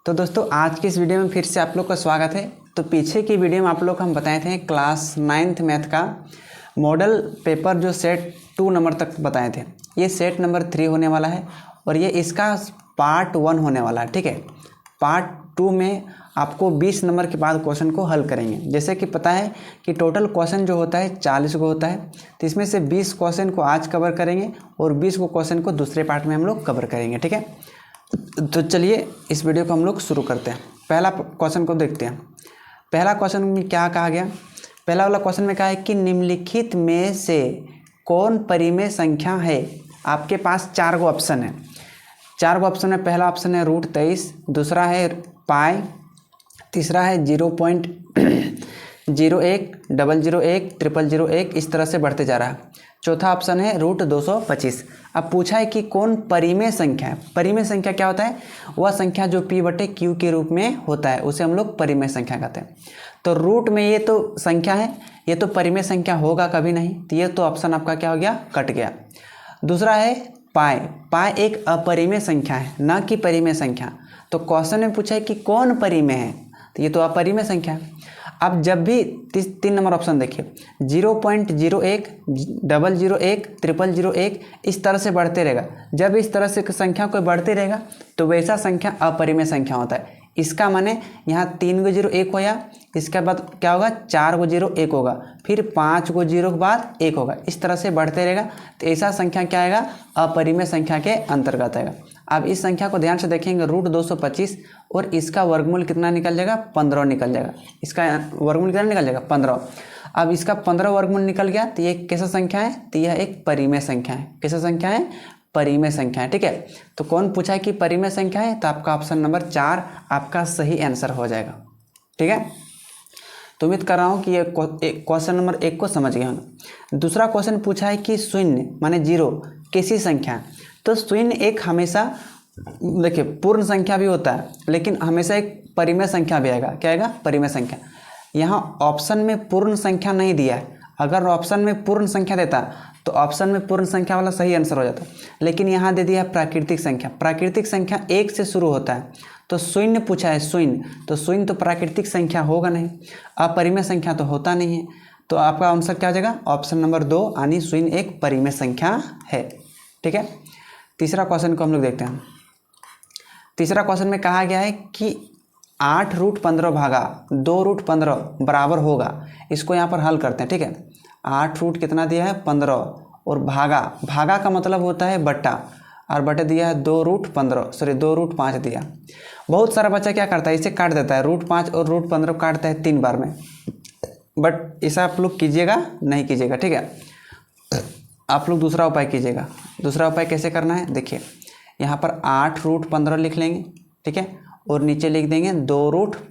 तो दोस्तों आज की इस वीडियो में फिर से आप लोग का स्वागत है। तो पीछे की वीडियो में आप लोग को हम बताए थे क्लास 9th मैथ का मॉडल पेपर जो सेट 2 नंबर तक बताए थे। ये सेट नंबर 3 होने वाला है और ये इसका पार्ट 1 होने वाला है। ठीक है, पार्ट 2 में आपको 20 नंबर के बाद क्वेश्चन को हल करेंगे। जैसे कि पता है कि टोटल क्वेश्चन जो होता है 40 को होता है, तो इसमें से 20 क्वेश्चन को आज कवर करेंगे और 20 को क्वेश्चन को दूसरे पार्ट में हम लोग कवर करेंगे। ठीक है, तो चलिए इस वीडियो को हम लोग शुरू करते हैं। पहला क्वेश्चन को देखते हैं। पहला क्वेश्चन में क्या कहा गया? पहला वाला क्वेश्चन में कहा है कि निम्नलिखित में से कौन परिमेय संख्या है। आपके पास 4 गो ऑप्शन है। 4 गो ऑप्शन में पहला ऑप्शन है √23, दूसरा है पाई, तीसरा है 0.01, 001, 0001, इस तरह से बढ़ते जा रहा है। चौथा ऑप्शन है √225। अब पूछा है कि कौन परिमेय संख्या है। परिमेय संख्या क्या होता है? वह संख्या जो P/Q के रूप में होता है उसे हम लोग परिमेय संख्या कहते हैं। तो रूट में ये तो संख्या है, ये तो परिमेय संख्या होगा कभी नहीं, तो ये तो ऑप्शन आपका क्या हो गया? कट गया। दूसरा है पाई। पाई एक अपरिमेय संख्या है, ना कि परिमेय संख्या। तो क्वेश्चन में पूछा है कि कौन परिमेय है, तो ये तो अपरिमेय संख्या है। अब जब भी 3 नंबर ऑप्शन देखिए, 0.01, 001, 0001, इस तरह से बढ़ते रहेगा। जब इस तरह से संख्या कोई बढ़ते रहेगा तो वैसा संख्या अपरिमेय संख्या होता है। इसका माने यहाँ 3 गो 0 1 होया, इसके बाद क्या होगा? 4 गो 0 1 होगा, फिर 5 गो 0 के बाद 1 होगा, इस तरह से बढ़ते रहेगा। तो ऐसा संख्या क्या आएगा? अपरिमेय संख्या के अंतर्गत आएगा। अब इस संख्या को ध्यान से देखेंगे, √225 और इसका वर्गमूल कितना निकल जाएगा? 15 निकल जाएगा। इसका वर्गमूल कितना निकल जाएगा? 15। अब इसका 15 वर्गमूल निकल गया तो ये कैसा संख्या है? तो यह एक परिमेय संख्या है। कैसा संख्या है? परिमेय संख्या है। ठीक है, तो कौन पूछा है कि परिमेय संख्या है? तो आपका ऑप्शन नंबर 4 आपका सही आंसर हो जाएगा। ठीक है, तो उम्मीद कर रहा हूँ कि ये क्वेश्चन नंबर 1 को समझ गए होंगे। दूसरा क्वेश्चन पूछा है कि शून्य माने 0 कैसी संख्या है? तो शून्य एक हमेशा, देखिए, पूर्ण संख्या भी होता है लेकिन हमेशा एक परिमेय संख्या भी आएगा। क्या आएगा? परिमेय संख्या। यहाँ ऑप्शन में पूर्ण संख्या नहीं दिया है। अगर ऑप्शन में पूर्ण संख्या देता तो ऑप्शन में पूर्ण संख्या वाला सही आंसर हो जाता, लेकिन यहाँ दे दिया है प्राकृतिक संख्या। प्राकृतिक संख्या 1 से शुरू होता है, तो शून्य पूछा है शून्य, तो शून्य तो प्राकृतिक संख्या होगा नहीं, अपरिमेय संख्या तो होता नहीं है। तो आपका आंसर क्या हो जाएगा? ऑप्शन नंबर 2 यानी शून्य एक परिमेय संख्या है। ठीक है, तीसरा क्वेश्चन को हम लोग देखते हैं। तीसरा क्वेश्चन में कहा गया है कि 8√15 भागा 2√15 बराबर होगा। इसको यहाँ पर हल करते हैं। ठीक है, 8 रूट कितना दिया है? 15, और भागा, भागा का मतलब होता है बट्टा, और बटे दिया है 2√5 दिया। बहुत सारा बच्चा क्या करता है, इसे काट देता है, √5 और √15 काटता है 3 बार में, बट ऐसा आप लोग कीजिएगा नहीं कीजिएगा। ठीक है, आप लोग दूसरा उपाय कीजिएगा। दूसरा उपाय कैसे करना है? देखिए, यहाँ पर 8√15 लिख लेंगे। ठीक है, और नीचे लिख देंगे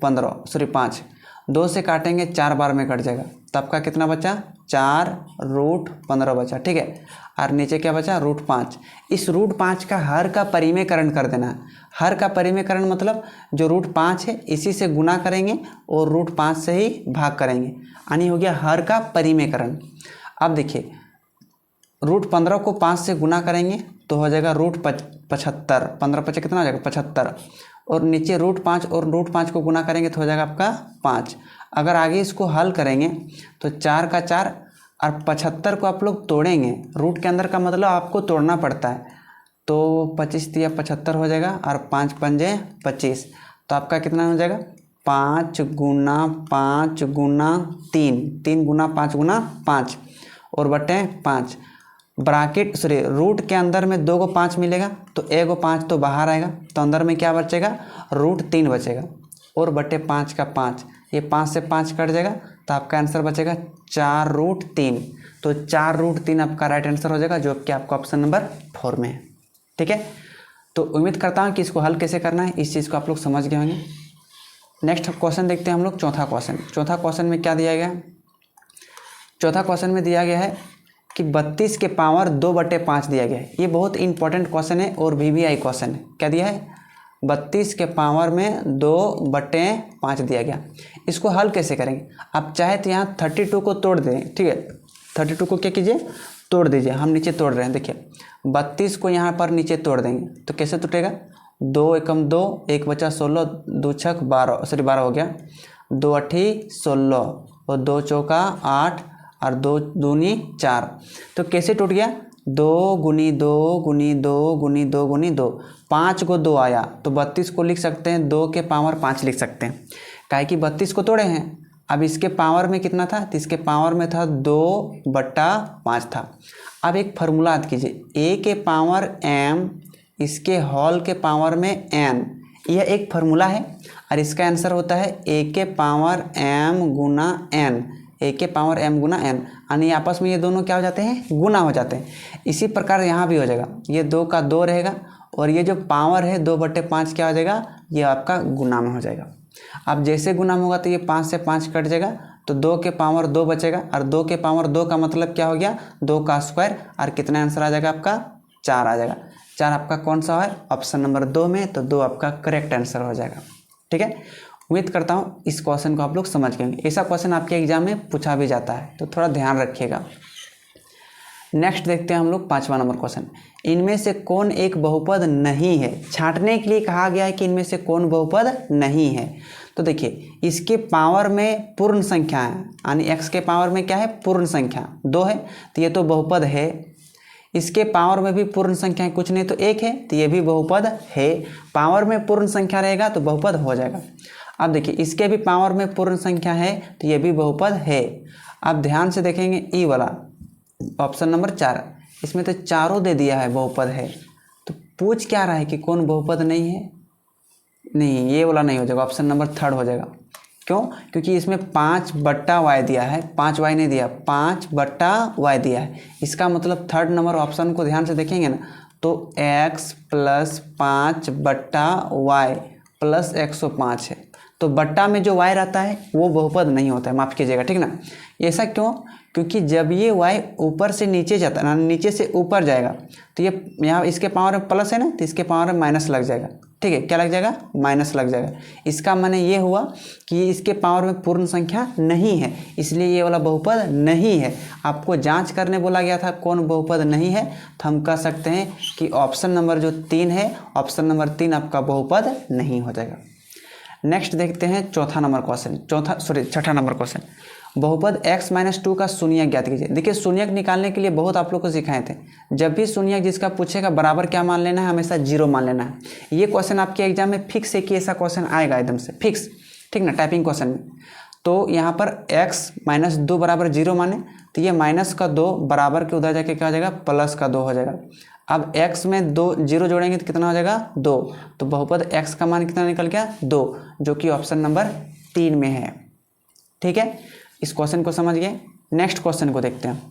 5 2 से काटेंगे 4 बार में कट जाएगा, तो आपका कितना बचा? 4√15 बचा। ठीक है, और नीचे क्या बचा? √5। इस √5 का हर का परिमेयकरण कर देना है। हर का परिमेयकरण मतलब जो √5 है इसी से गुना करेंगे और √5 से ही भाग करेंगे, यानी हो गया हर का परिमेयकरण। अब देखिए, √15 को 5 से गुना करेंगे तो हो जाएगा √75। 15 5 कितना हो जाएगा? 75, और नीचे √5 और √5 को गुना करेंगे तो हो जाएगा आपका 5। अगर आगे इसको हल करेंगे तो 4 का 4 और 75 को आप लोग तोड़ेंगे। रूट के अंदर का मतलब आपको तोड़ना पड़ता है, तो 25 दिया 75 हो जाएगा, और 5 पंजे 25, तो आपका कितना हो जाएगा? 5 गुना 5 गुना 3, 3 गुना 5 गुना 5, और बटे 5 ब्रैकेट रूट के अंदर में 2 को 5 मिलेगा, तो 1 को 5 तो बाहर आएगा, तो अंदर में क्या बचेगा? √3 बचेगा, और बटे 5 का 5, ये 5 से 5 कट जाएगा, तो आपका आंसर बचेगा 4√3। तो 4√3 आपका राइट आंसर हो जाएगा, जो कि आपका ऑप्शन नंबर 4 में है। ठीक है, तो उम्मीद करता हूँ कि इसको हल कैसे करना है इस चीज़ को आप लोग समझ गए होंगे। नेक्स्ट क्वेश्चन देखते हैं हम लोग, चौथा क्वेश्चन। चौथा क्वेश्चन में क्या दिया गया है? चौथा क्वेश्चन में दिया गया है कि 32 के पावर 2/5 दिया गया है। ये बहुत इंपॉर्टेंट क्वेश्चन है और VVI क्वेश्चन है। क्या दिया है? 32 के पावर में 2/5 दिया गया। इसको हल कैसे करेंगे? आप चाहे तो यहाँ 32 को तोड़ दें। ठीक है, 32 को क्या कीजिए? तोड़ दीजिए। हम नीचे तोड़ रहे हैं। देखिए, 32 को यहाँ पर नीचे तोड़ देंगे तो कैसे टूटेगा? 2 एकम 2, 1 बचा 16, 2 छक 12, सॉरी 12 हो गया, 2 अठी 16 और 2 चौका 8 और 2 दूनी 4। तो कैसे टूट गया? 2 गुनी 2 गुनी 2 गुनी 2 गुनी 2, 5 को 2 आया तो 32 को लिख सकते हैं 2 के पावर 5 लिख सकते हैं, काहे कि 32 को तोड़े हैं। अब इसके पावर में कितना था? तो इसके पावर में था 2/5 था। अब एक फार्मूला याद कीजिए, a के पावर m इसके होल के पावर में n, यह एक फार्मूला है और इसका आंसर होता है a के power m Guna n, a के पावर m गुना n, यानी आपस में ये दोनों क्या हो जाते हैं? गुना हो जाते हैं। इसी प्रकार यहाँ भी हो जाएगा, ये 2 का 2 रहेगा और ये जो पावर है 2/5 क्या हो जाएगा? ये आपका गुना में हो जाएगा। अब जैसे गुना में होगा तो ये 5 से 5 कट जाएगा तो 2 के पावर 2 बचेगा और 2 के पावर 2 का मतलब क्या हो गया? 2 का स्क्वायर, और कितना आंसर आ जाएगा आपका? 4 आ जाएगा। 4 आपका कौन सा है? ऑप्शन नंबर 2 में, तो 2 आपका करेक्ट आंसर हो जाएगा। ठीक है, उम्मीद करता हूँ इस क्वेश्चन को आप लोग समझ गए। ऐसा क्वेश्चन आपके एग्जाम में पूछा भी जाता है तो थोड़ा ध्यान रखिएगा। नेक्स्ट देखते हैं हम लोग 5वां नंबर क्वेश्चन, इनमें से कौन एक बहुपद नहीं है? छांटने के लिए कहा गया है कि इनमें से कौन बहुपद नहीं है। तो देखिए, इसके पावर में पूर्ण संख्या है, यानी x के पावर में क्या है? पूर्ण संख्या 2 है, तो ये तो बहुपद है। इसके पावर में भी पूर्ण संख्या है, कुछ नहीं तो 1 है, तो ये भी बहुपद है। पावर में पूर्ण संख्या रहेगा तो बहुपद हो जाएगा। अब देखिए, इसके भी पावर में पूर्ण संख्या है तो ये भी बहुपद है। अब ध्यान से देखेंगे ई वाला ऑप्शन नंबर 4, इसमें तो चारों दे दिया है बहुपद है, तो पूछ क्या रहा है कि कौन बहुपद नहीं है? नहीं, ये वाला नहीं हो जाएगा, ऑप्शन नंबर 3 हो जाएगा। क्यों? क्योंकि इसमें 5/y दिया है, 5y नहीं दिया, 5/y दिया है। इसका मतलब 3rd नंबर ऑप्शन को ध्यान से देखेंगे ना तो x + 5/y + 105 है, तो बट्टा में जो y रहता है वो बहुपद नहीं होता है, माफ़ कीजिएगा, ठीक ना। ऐसा क्यों? क्योंकि जब ये y ऊपर से नीचे जाता है ना, नीचे से ऊपर जाएगा तो ये यहाँ इसके पावर में प्लस है ना, तो इसके पावर में माइनस लग जाएगा। ठीक है, क्या लग जाएगा? माइनस लग जाएगा। इसका माने ये हुआ कि इसके पावर में पूर्ण संख्या नहीं है, इसलिए ये वाला बहुपद नहीं है। आपको जांच करने बोला गया था कौन बहुपद नहीं है, तो हम कह सकते हैं कि ऑप्शन नंबर जो 3 है, ऑप्शन नंबर 3 आपका बहुपद नहीं हो जाएगा। नेक्स्ट देखते हैं छठा नंबर क्वेश्चन, बहुपद x - 2 का शून्यक ज्ञात कीजिए। देखिए, शून्यक निकालने के लिए बहुत आप लोग को सिखाए थे, जब भी शून्यक जिसका पूछेगा बराबर क्या मान लेना है? हमेशा 0 मान लेना है। ये क्वेश्चन आपके एग्जाम में फिक्स है कि ऐसा क्वेश्चन आएगा एकदम से फिक्स, ठीक ना, टाइपिंग क्वेश्चन में। तो यहाँ पर x - 2 बराबर 0 माने तो ये -2 बराबर के उधर जाके क्या हो जाएगा? +2 हो जाएगा। अब x में 2 0 जोड़ेंगे तो कितना हो जाएगा? 2, तो बहुपद x का मान कितना निकल गया? 2, जो कि ऑप्शन नंबर 3 में है। ठीक है, इस क्वेश्चन को समझ गए। नेक्स्ट क्वेश्चन को देखते हैं।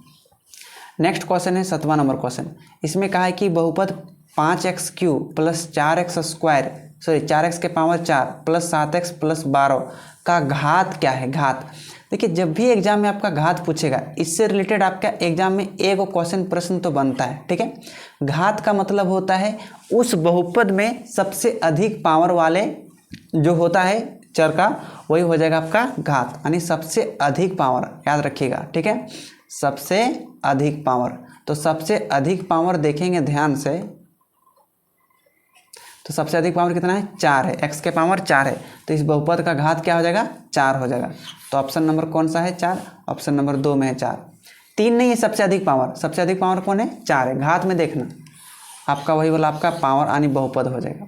नेक्स्ट क्वेश्चन है 7वां नंबर क्वेश्चन। इसमें कहा है कि बहुपद 5x³ + 4x के पावर 4 + 7x + 12 का घात क्या है? घात। देखिए, जब भी एग्जाम में आपका घात पूछेगा, इससे रिलेटेड आपका एग्जाम में एक क्वेश्चन प्रश्न तो बनता है। ठीक है, घात का मतलब होता है उस बहुपद में सबसे अधिक पावर वाले जो होता है चर का, वही हो जाएगा आपका घात, यानी सबसे अधिक पावर, याद रखिएगा। ठीक है, सबसे अधिक पावर, तो सबसे अधिक पावर देखेंगे ध्यान से, तो सबसे अधिक पावर कितना है? 4 है, x के पावर 4 है, तो इस बहुपद का घात क्या हो जाएगा? 4 हो जाएगा। तो ऑप्शन नंबर कौन सा है? 4, ऑप्शन नंबर 2 में है 4। 3 नहीं है सबसे अधिक पावर, सबसे अधिक पावर कौन है? 4 है। घात में देखना आपका वही वाला आपका पावर यानी बहुपद हो जाएगा।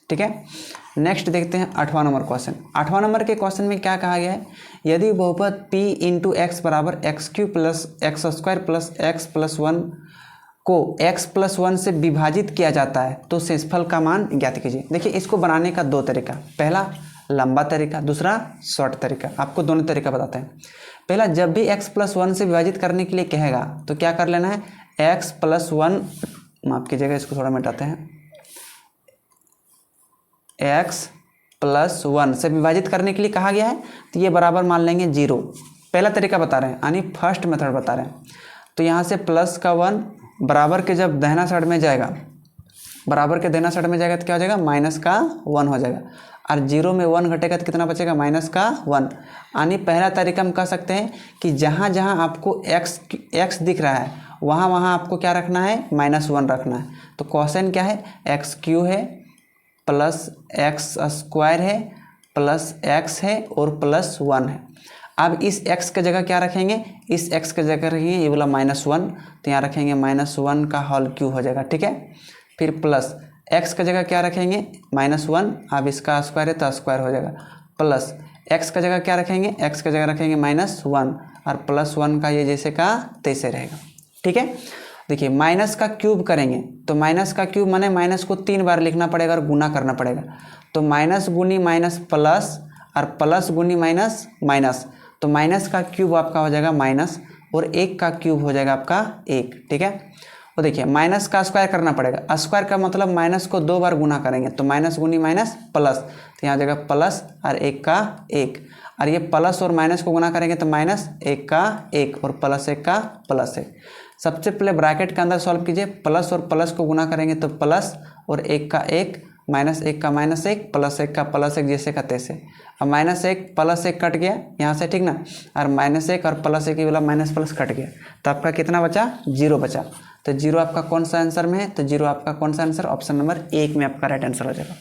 ठीक है, नेक्स्ट देखते हैं 8वां नंबर क्वेश्चन। 8वां नंबर के क्वेश्चन में क्या कहा गया है? यदि बहुपद p × x = x³ + x² + x + 1 को x + 1 से विभाजित किया जाता है तो शेषफल का मान ज्ञात कीजिए। देखिए, इसको बनाने का 2 तरीका, पहला लंबा तरीका, दूसरा शॉर्ट तरीका। आपको दोनों तरीका बताते हैं। पहला, जब भी x + 1 से विभाजित करने के लिए कहेगा तो क्या कर लेना है? x + 1, माफ कीजिएगा इसको थोड़ा मिटाते हैं, x + 1 से विभाजित करने के लिए कहा गया है तो ये बराबर मान लेंगे 0। पहला तरीका बता रहे हैं, यानी फर्स्ट मेथड बता रहे हैं। तो यहाँ से प्लस का 1 बराबर के जब दाहिना साइड में जाएगा, बराबर के दाहिना साइड में जाएगा तो क्या हो जाएगा? -1 हो जाएगा, और 0 में 1 घटेगा तो कितना बचेगा? -1। यानी पहला तरीका हम कह सकते हैं कि जहाँ जहाँ आपको x दिख रहा है वहाँ आपको क्या रखना है? -1 रखना है। तो क्वेश्चन क्या है? x³ है, प्लस एक्स स्क्वायर है प्लस एक्स है और प्लस 1 है। अब इस x की जगह क्या रखेंगे, इस x की जगह रखेंगे ये वाला -1, तो यहाँ रखेंगे -1 का होल क्यूब हो जाएगा, ठीक है। फिर प्लस x की जगह क्या रखेंगे -1, अब इसका स्क्वायर है तो स्क्वायर हो जाएगा, प्लस x की जगह क्या रखेंगे, x की जगह रखेंगे -1 और +1 का ये जैसे का तैसे रहेगा, ठीक है। देखिए माइनस का क्यूब करेंगे तो माइनस का क्यूब माने माइनस को 3 बार लिखना पड़ेगा और गुना करना पड़ेगा, तो माइनस गुनी माइनस प्लस और प्लस गुनी माइनस माइनस, तो माइनस का क्यूब आपका हो जाएगा माइनस और 1 का क्यूब हो जाएगा आपका 1, ठीक है। तो देखिए माइनस का स्क्वायर करना पड़ेगा, स्क्वायर का मतलब माइनस को 2 बार गुना करेंगे, तो माइनस गुनी माइनस प्लस, तो यहाँ जगह प्लस और 1 का 1, और ये प्लस और माइनस को गुना करेंगे तो -1 का 1 और +1 का +1। सबसे पहले ब्रैकेट के अंदर सॉल्व कीजिए, प्लस और प्लस को गुना करेंगे तो प्लस और 1 का 1, -1 का -1, +1 का +1 जैसे का तैसे। अब -1 +1 कट गया यहाँ से, ठीक ना, और -1 और +1 ये वाला माइनस प्लस कट गया, तो आपका कितना बचा, 0 बचा। तो 0 आपका कौन सा आंसर में है, तो 0 आपका कौन सा आंसर, ऑप्शन नंबर 1 में आपका राइट आंसर हो जाएगा।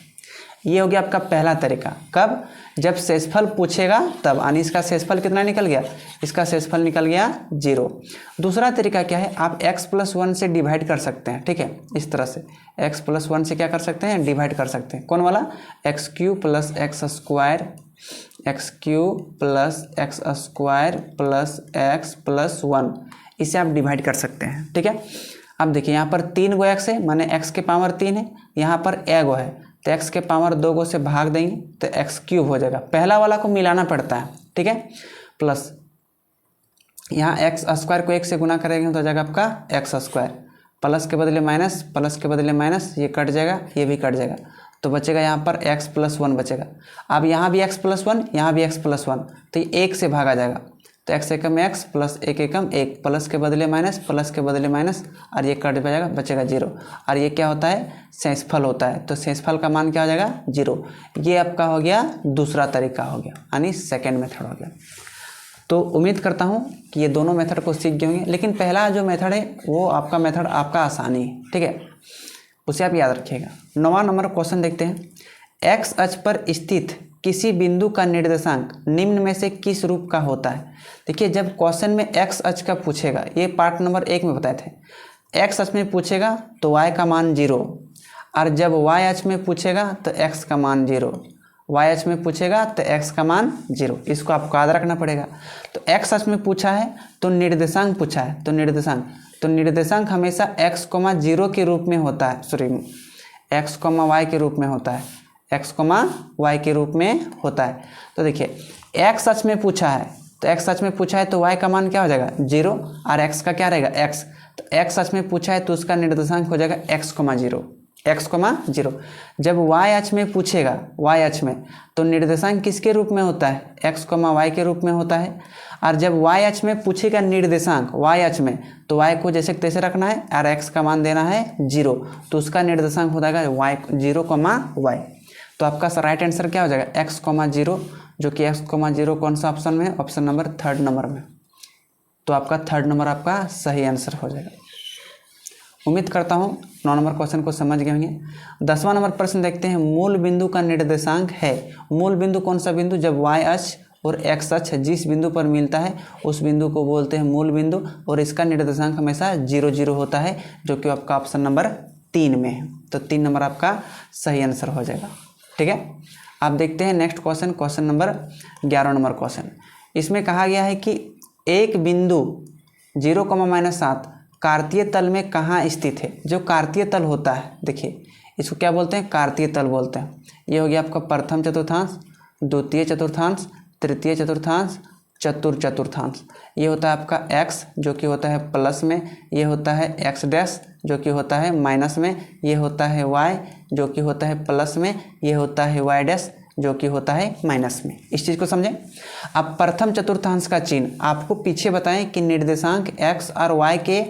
ये हो गया आपका पहला तरीका, कब, जब शेषफल पूछेगा तब, यानी इसका शेषफल कितना निकल गया, इसका शेषफल निकल गया 0। दूसरा तरीका क्या है, आप x+1 से डिवाइड कर सकते हैं, ठीक है, इस तरह से x+1 से क्या कर सकते हैं, डिवाइड कर सकते हैं। कौन वाला, x³ + x square, x³ + x square plus x + 1, इसे आप डिवाइड कर सकते हैं, ठीक है। अब देखिए यहाँ पर 3 गो x है, माने x के पावर 3 है, यहाँ पर a गो है तो x के पावर 2 गो से भाग देंगे तो x³ हो जाएगा, पहला वाला को मिलाना पड़ता है, ठीक है, प्लस यहाँ x स्क्वायर को 1 से गुना करेंगे तो हो जाएगा आपका x स्क्वायर, प्लस के बदले माइनस, प्लस के बदले माइनस, ये कट जाएगा ये भी कट जाएगा, तो बचेगा यहाँ पर x+1 बचेगा। अब यहाँ भी x+1 यहाँ भी x+1, तो ये 1 से भागा जाएगा, तो x एकम x प्लस 1 एकम 1, प्लस के बदले माइनस, प्लस के बदले माइनस, और ये कट जाएगा बचेगा 0, और ये क्या होता है, शेषफल होता है, तो शेषफल का मान क्या हो जाएगा 0। ये आपका हो गया दूसरा तरीका हो गया, यानी सेकेंड मेथड हो गया। तो उम्मीद करता हूँ कि ये दोनों मेथड को सीख गए होंगे, लेकिन पहला जो मेथड है वो आपका मेथड आपका आसानी है, ठीक है, उसे आप याद रखिएगा। 9वां नंबर क्वेश्चन देखते हैं, एक्स अक्ष पर स्थित किसी बिंदु का निर्देशांक निम्न में से किस रूप का होता है। देखिए जब क्वेश्चन में एक्स अक्ष का पूछेगा, ये पार्ट नंबर 1 में बताए थे, एक्स अक्ष में पूछेगा तो वाई का मान 0, और जब वाई अक्ष में पूछेगा तो एक्स का मान 0, वाई अक्ष में पूछेगा तो एक्स का मान 0, इसको आपको याद रखना पड़ेगा। तो एक्स अक्ष में पूछा है तो निर्देशांक पूछा है, तो निर्देशांक हमेशा x, 0 के रूप में होता है, सॉरी x, y के रूप में होता है, x, y के रूप में होता है। तो देखिए x अक्ष में पूछा है तो x अक्ष में पूछा है तो y का मान क्या हो जाएगा 0, और x का क्या रहेगा x, तो x अक्ष में पूछा है तो उसका निर्देशांक हो जाएगा x, 0। जब y अक्ष में पूछेगा, y अक्ष में, तो निर्देशांक किसके रूप में होता है, x, y के रूप में होता है, और जब y अक्ष में पूछेगा निर्देशांक y अक्ष में, तो y को जैसे तैसे रखना है और x का मान देना है 0, तो उसका निर्देशांक हो जाएगा y, 0, y। तो आपका राइट आंसर क्या हो जाएगा x, 0, जो कि x, 0 कौन सा ऑप्शन में है, ऑप्शन नंबर 3rd नंबर में। तो आपका 3rd नंबर आपका सही आंसर हो जाएगा। उम्मीद करता हूँ 9 नंबर क्वेश्चन को समझ गए होंगे। 10वां नंबर प्रश्न देखते हैं, मूल बिंदु का निर्देशांक है। मूल बिंदु कौन सा बिंदु, जब y अक्ष और x अक्ष जिस बिंदु पर मिलता है उस बिंदु को बोलते हैं मूल बिंदु, और इसका निर्देशांक हमेशा 0, 0 होता है, जो कि आपका ऑप्शन नंबर 3 में है। तो 3 नंबर आपका सही आंसर हो जाएगा, ठीक है। आप देखते हैं next question, question number 11 number question. इसमें कहा गया है कि एक बिंदु 0,-7 कार्तीय तल में कहाँ स्थित है। जो कार्तीय तल होता है, देखिए इसको क्या बोलते हैं, कार्तीय तल बोलते हैं। ये हो गया आपका प्रथम चतुर्थांश, द्वितीय चतुर्थांश, तृतीय चतुर्थांश, चतुर्थांश। ये होता है आपका x, जो कि होता है प्लस में, ये होता है x डैश, जो कि होता है माइनस में, ये होता है y, जो कि होता है प्लस में, ये होता है y डैश, जो कि होता है माइनस में। इस चीज़ को समझें। अब प्रथम चतुर्थांश का चिन्ह आपको पीछे बताएं कि निर्देशांक x और y के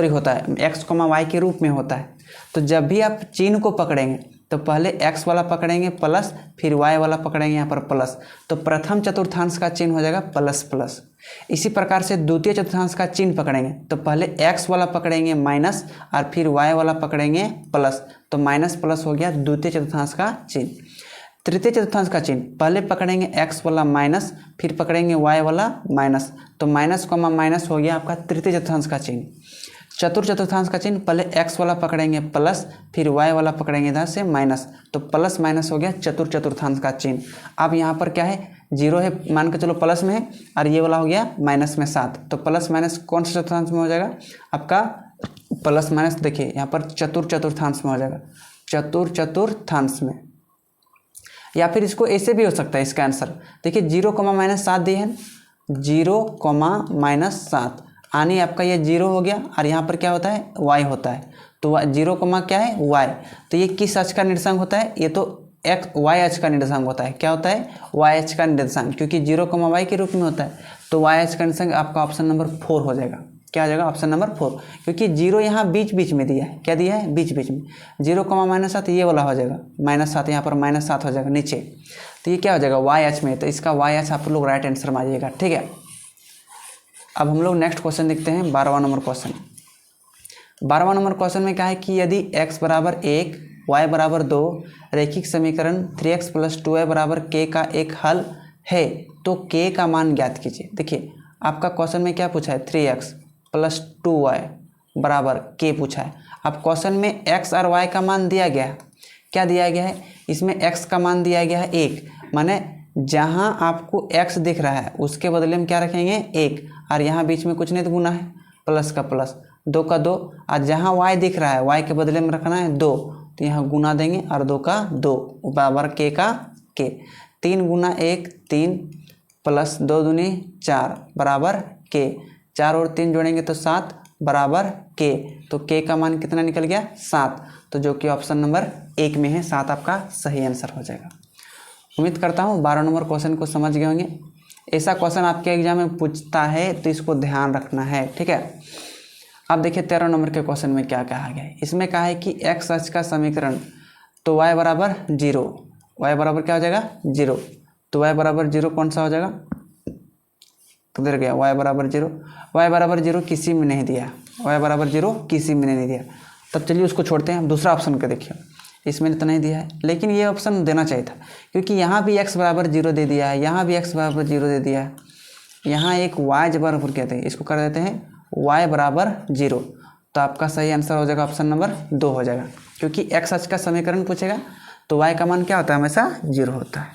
होता है x, y के रूप में होता है। तो जब भी आप चिन्ह को पकड़ेंगे तो पहले x वाला पकड़ेंगे प्लस, फिर y वाला पकड़ेंगे यहाँ पर प्लस, तो प्रथम चतुर्थांश का चिन्ह हो जाएगा प्लस प्लस। इसी प्रकार से द्वितीय चतुर्थांश का चिन्ह पकड़ेंगे तो पहले x वाला पकड़ेंगे माइनस और फिर y वाला पकड़ेंगे प्लस, तो माइनस प्लस हो गया द्वितीय चतुर्थांश का चिन्ह। तृतीय चतुर्थांश का चिन्ह पहले पकड़ेंगे x वाला माइनस, फिर पकड़ेंगे y वाला माइनस, तो माइनस कॉमा माइनस हो गया आपका तृतीय चतुर्थांश का चिन्ह। चतुर्थ चतुर्थांश का चिन्ह पहले x वाला पकड़ेंगे प्लस, फिर y वाला पकड़ेंगे इधर से माइनस, तो प्लस माइनस हो गया चतुर्थ चतुर्थांश का चिन्ह। अब यहाँ पर क्या है, जीरो है, मान के चलो प्लस में है, और ये वाला हो गया माइनस में 7, तो प्लस माइनस कौन सा चतुर्थांश में हो जाएगा आपका, प्लस माइनस देखिए यहाँ पर चतुर्थ चतुर्थांश में हो जाएगा, चतुर्थ चतुर्थांश में। या फिर इसको ऐसे भी हो सकता है, इसका आंसर देखिए 0,-7 दिए हैं, 0,-7 यानी आपका ये 0 हो गया, और यहाँ पर क्या होता है y होता है, तो 0, क्या है y, तो ये किस अक्ष का निर्देशांक होता है, ये तो y अक्ष का निर्देशांक होता है। क्या होता है, y अक्ष का निर्देशांक, क्योंकि 0, y के रूप में होता है, तो y अक्ष का निर्देशांक आपका ऑप्शन नंबर 4 हो जाएगा। क्या हो जाएगा, ऑप्शन नंबर 4, क्योंकि 0 यहाँ बीच बीच में दिया है, क्या दिया है बीच बीच में, 0,-7 ये वाला हो जाएगा, -7 यहाँ पर -7 हो जाएगा नीचे, तो ये क्या हो जाएगा y अक्ष में, तो इसका y अक्ष आप लोग राइट आंसर मारिएगा। ठीक है, अब हम लोग नेक्स्ट क्वेश्चन देखते हैं, 12वां नंबर क्वेश्चन। 12वां नंबर क्वेश्चन में क्या है कि यदि x बराबर 1 y बराबर 2 रैखिक समीकरण 3x + 2y बराबर k का एक हल है तो k का मान ज्ञात कीजिए। देखिए आपका क्वेश्चन में क्या पूछा है, 3x + 2y बराबर k पूछा है। अब क्वेश्चन में x और y का मान दिया गया है, क्या दिया गया है, इसमें x का मान दिया गया है 1, माने जहाँ आपको x दिख रहा है उसके बदले में क्या रखेंगे 1, और यहाँ बीच में कुछ नहीं तो गुना है, प्लस का प्लस, 2 का 2, और जहाँ y दिख रहा है y के बदले में रखना है 2, तो यहाँ गुना देंगे और 2 का 2 बराबर k का k, 3 × 1 3 प्लस 2 दूनी 4 बराबर k, 4 और 3 जोड़ेंगे तो 7 बराबर k, तो k का मान कितना निकल गया 7, तो जो कि ऑप्शन नंबर 1 में है 7 आपका सही आंसर हो जाएगा। उम्मीद करता हूँ 12 नंबर क्वेश्चन को समझ गए होंगे। ऐसा क्वेश्चन आपके एग्जाम में पूछता है तो इसको ध्यान रखना है। ठीक है, अब देखिए 13 नंबर के क्वेश्चन में क्या कहा गया है। इसमें कहा है कि x अक्ष का समीकरण, तो y बराबर 0, y बराबर क्या हो जाएगा 0, तो y बराबर 0 कौन सा हो जाएगा, किधर गया, y बराबर 0, y बराबर 0 किसी में नहीं दिया, y बराबर 0 किसी में नहीं दिया, तब चलिए उसको छोड़ते हैं। दूसरा ऑप्शन का देखिए, इसमें तो नहीं दिया है, लेकिन ये ऑप्शन देना चाहिए था, क्योंकि यहाँ भी x बराबर 0 दे दिया है, यहाँ भी x बराबर 0 दे दिया है, यहाँ एक y बराबर कहते हैं, इसको कर देते हैं y बराबर 0, तो आपका सही आंसर हो जाएगा ऑप्शन नंबर 2 हो जाएगा, क्योंकि x अक्ष का समीकरण पूछेगा तो y का मान क्या होता है, हमेशा 0 होता है।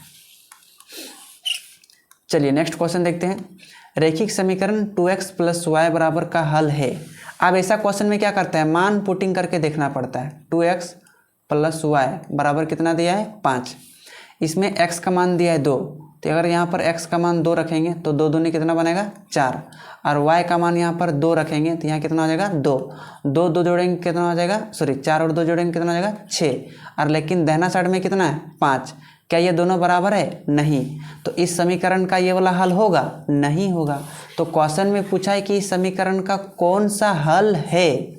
चलिए नेक्स्ट क्वेश्चन देखते हैं। रैखिक समीकरण 2x + y बराबर का हल है। अब ऐसा क्वेश्चन में क्या करता है, मान पुटिंग करके देखना पड़ता है। 2x + y बराबर कितना दिया है 5, इसमें x का मान दिया है 2, तो अगर यहाँ पर x का मान 2 रखेंगे तो 2 दूनी कितना बनेगा 4, और y का मान यहाँ पर 2 रखेंगे तो यहाँ कितना हो जाएगा 2, 2 2 जोड़ेंगे कितना हो जाएगा, 4 और 2 जोड़ेंगे कितना हो जाएगा 6, और लेकिन दाहिना साइड में कितना है 5, क्या ये दोनों बराबर है, नहीं, तो इस समीकरण का ये वाला हल होगा, नहीं होगा। तो क्वेश्चन में पूछा है कि इस समीकरण का कौन सा हल है।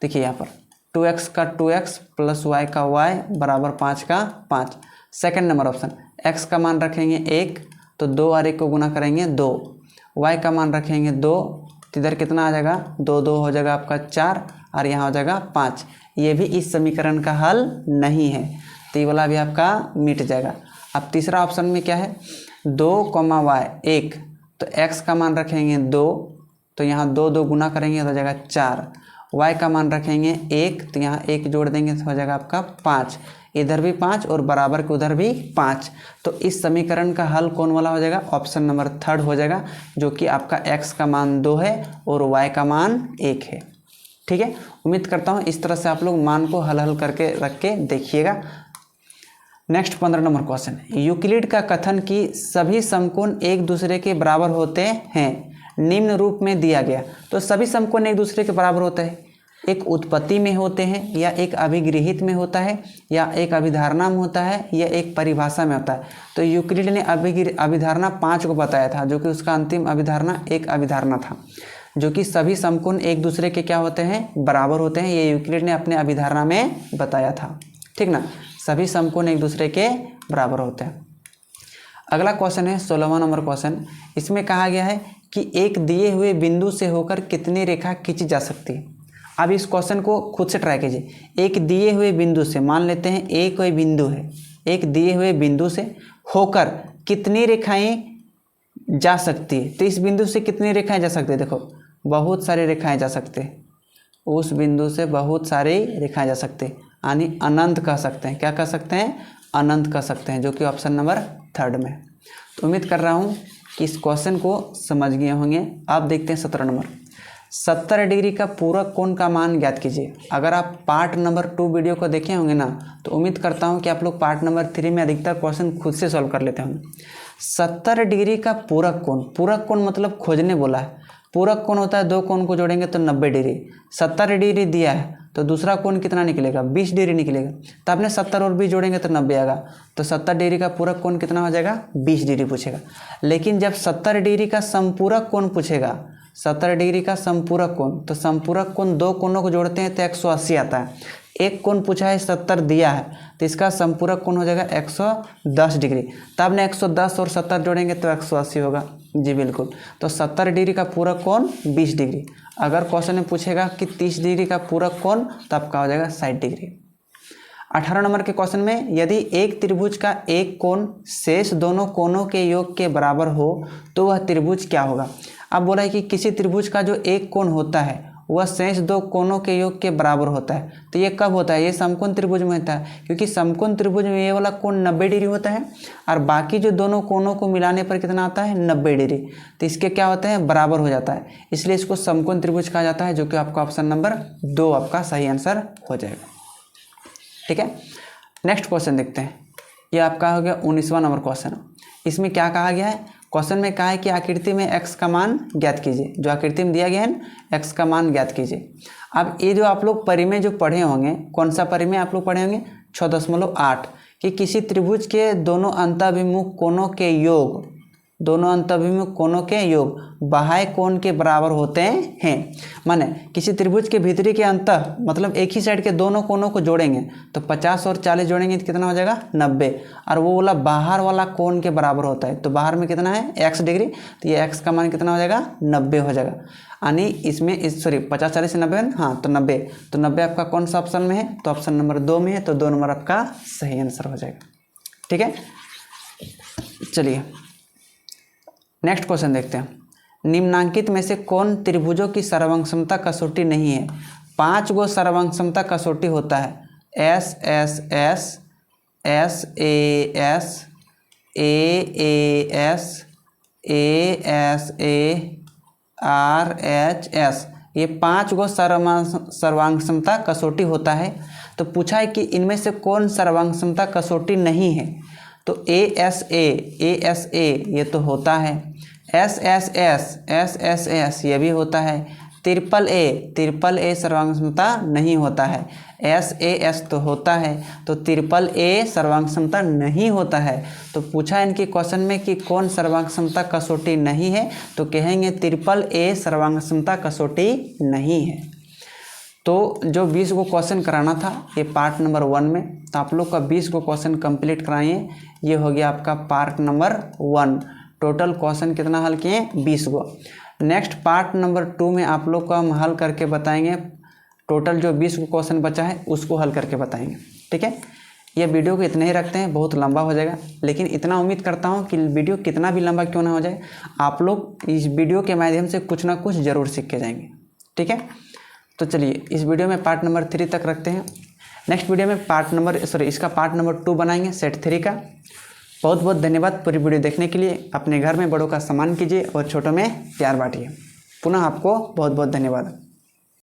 देखिए यहाँ पर 2x का 2x + y का y बराबर 5 का 5। सेकंड नंबर ऑप्शन, x का मान रखेंगे 1, तो 2 और 1 को गुना करेंगे 2, y का मान रखेंगे 2, तो इधर कितना आ जाएगा 2 2 हो जाएगा आपका 4, और यहाँ हो जाएगा 5। ये भी इस समीकरण का हल नहीं है, तो ये वाला भी आपका मिट जाएगा। अब तीसरा ऑप्शन में क्या है, 2, y 1, तो x का मान रखेंगे 2, तो यहाँ 2 2 गुना करेंगे तो हो जाएगा 4, y का मान रखेंगे 1, तो यहाँ 1 जोड़ देंगे तो हो जाएगा आपका 5, इधर भी 5 और बराबर के उधर भी 5, तो इस समीकरण का हल कौन वाला हो जाएगा, ऑप्शन नंबर 3 हो जाएगा, जो कि आपका x का मान 2 है और y का मान 1 है। ठीक है, उम्मीद करता हूँ इस तरह से आप लोग मान को हल करके रख के देखिएगा। नेक्स्ट 15 नंबर क्वेश्चन, यूक्लिड का कथन कि सभी समकोण एक दूसरे के बराबर होते हैं निम्न रूप में दिया गया। तो सभी समकोण एक दूसरे के बराबर होते हैं, एक उत्पत्ति में होते हैं, या एक अभिगृहित में होता है, या एक अभिधारणा में होता है, या एक परिभाषा में होता है। तो यूक्लिड ने अभिधारणा 5 को बताया था, जो कि उसका अंतिम अभिधारणा एक अभिधारणा था, जो कि सभी समकोण एक दूसरे के क्या होते हैं, बराबर होते हैं। ये यूक्लिड ने अपने अभिधारणा में बताया था। ठीक ना, सभी समकोण एक दूसरे के बराबर होते हैं। अगला क्वेश्चन है 16वां नंबर क्वेश्चन। इसमें कहा गया है कि एक दिए हुए बिंदु से होकर कितनी रेखा खींची जा सकती है। अब इस क्वेश्चन को खुद से ट्राई कीजिए। एक दिए हुए बिंदु से, मान लेते हैं एक कोई बिंदु है, एक दिए हुए बिंदु से होकर कितनी रेखाएं जा सकती है। तो इस बिंदु से कितनी रेखाएं जा सकती है, देखो बहुत सारी रेखाएं जा सकते हैं, उस बिंदु से बहुत सारी रेखाएं जा सकते हैं, यानी अनंत कह सकते हैं। क्या कह सकते हैं, अनंत कह सकते हैं, जो कि ऑप्शन नंबर 3 में। तो उम्मीद कर रहा हूँ कि इस क्वेश्चन को समझ गए होंगे। आप देखते हैं 17 नंबर। 70 डिग्री का पूरक कोण का मान ज्ञात कीजिए। अगर आप पार्ट नंबर 2 वीडियो को देखे होंगे ना, तो उम्मीद करता हूँ कि आप लोग पार्ट नंबर 3 में अधिकतर क्वेश्चन खुद से सॉल्व कर लेते होंगे। 70 डिग्री का पूरक कोण, पूरक कोण मतलब खोजने बोला है। पूरक कोण होता है दो कोण को जोड़ेंगे तो 90 डिग्री। 70 डिग्री दिया है तो दूसरा कोण कितना निकलेगा, 20 डिग्री निकलेगा। तो आपने 70 और 20 जोड़ेंगे तो 90 आएगा। तो 70 डिग्री का पूरक कोण कितना हो जाएगा, 20 डिग्री पूछेगा। लेकिन जब 70 डिग्री का संपूरक कोण पूछेगा, 70 डिग्री का संपूरक कोण, तो संपूरक कोण दो कोणों को जोड़ते हैं तो 180 आता है। एक कोण पूछा है 70 दिया है, तो इसका संपूरक कोण हो जाएगा 110 डिग्री। तो आपने 110 और 70 जोड़ेंगे तो 180 होगा। जी बिल्कुल। तो 70 डिग्री का पूरक कोण 20 डिग्री। अगर क्वेश्चन में पूछेगा कि 30 डिग्री का पूरक कोण, तो आपका हो जाएगा 60 डिग्री। 18 नंबर के क्वेश्चन में, यदि एक त्रिभुज का एक कोण शेष दोनों कोणों के योग के बराबर हो तो वह त्रिभुज क्या होगा। अब बोला है कि किसी त्रिभुज का जो एक कोण होता है वह शेष दो कोणों के योग के बराबर होता है। तो ये कब होता है, ये समकोण त्रिभुज में होता है, क्योंकि समकोण त्रिभुज में ये वाला कोण 90 डिग्री होता है और बाकी जो दोनों कोणों को मिलाने पर कितना आता है, 90 डिग्री। तो इसके क्या होते हैं, बराबर हो जाता है, इसलिए इसको समकोण त्रिभुज कहा जाता है, जो कि आपका ऑप्शन नंबर 2 आपका सही आंसर हो जाएगा। ठीक है, नेक्स्ट क्वेश्चन देखते हैं। ये आपका हो गया 19वां नंबर क्वेश्चन। इसमें क्या कहा गया है, क्वेश्चन में कहा है कि आकृति में x का मान ज्ञात कीजिए। जो आकृति में दिया गया है x का मान ज्ञात कीजिए। अब ये जो आप लोग परिमेय जो पढ़े होंगे, कौन सा परिमेय आप लोग पढ़े होंगे, 6.8, कि किसी त्रिभुज के दोनों अंतःभिमुख कोणों के योग, दोनों अंतःभिमुख कोणों के योग बाह्य कोण के बराबर होते हैं। माने किसी त्रिभुज के भीतरी के अंतः मतलब एक ही साइड के दोनों कोणों को जोड़ेंगे तो 50 और 40 जोड़ेंगे तो कितना हो जाएगा, 90। और वो वाला बाहर वाला कोण के बराबर होता है। तो बाहर में कितना है, x डिग्री, तो ये x का मान कितना हो जाएगा, 90 हो जाएगा। यानी इसमें 50 40 से 90, हाँ तो 90। तो 90 आपका कौन सा ऑप्शन में है, तो ऑप्शन नंबर 2 में है। तो 2 नंबर आपका सही आंसर हो जाएगा। ठीक है, चलिए नेक्स्ट क्वेश्चन देखते हैं। निम्नांकित में से कौन त्रिभुजों की सर्वांग क्षमता कसौटी नहीं है। 5 गो सर्वांग क्षमता कसौटी होता है, S S S, S A S, A S, A S A, R H S. ये 5 गो सर्वांग क्षमता कसौटी होता है। तो पूछा है कि इनमें से कौन सर्वांग क्षमता कसौटी नहीं है। तो ए एस ए ये तो होता है। एस एस एस ये भी होता है। ट्रिपल ए सर्वांग क्षमता नहीं होता है। एस तो होता है, तो ट्रिपल ए सर्वांग क्षमता नहीं होता है। तो पूछा इनके क्वेश्चन में कि कौन सर्वांग क्षमता कसौटी नहीं है, तो कहेंगे ट्रिपल ए सर्वांग क्षमता कसौटी नहीं है। तो जो 20 को क्वेश्चन कराना था ये पार्ट नंबर 1 में, तो आप लोग का 20 को क्वेश्चन कंप्लीट कराइए। ये हो गया आपका पार्ट नंबर 1। टोटल क्वेश्चन कितना हल किए, 20 को। नेक्स्ट पार्ट नंबर 2 में आप लोग को हम हल करके बताएंगे। टोटल जो 20 को क्वेश्चन बचा है उसको हल करके बताएंगे। ठीक है, ये वीडियो को इतने ही रखते हैं, बहुत लंबा हो जाएगा, लेकिन इतना उम्मीद करता हूँ कि वीडियो कितना भी लंबा क्यों ना हो जाए, आप लोग इस वीडियो के माध्यम से कुछ ना कुछ ज़रूर सीख के जाएंगे। ठीक है, तो चलिए इस वीडियो में पार्ट नंबर 3 तक रखते हैं। नेक्स्ट वीडियो में इसका पार्ट नंबर 2 बनाएंगे, सेट 3 का। बहुत बहुत धन्यवाद पूरी वीडियो देखने के लिए। अपने घर में बड़ों का सम्मान कीजिए और छोटों में प्यार बांटिए। पुनः आपको बहुत बहुत धन्यवाद।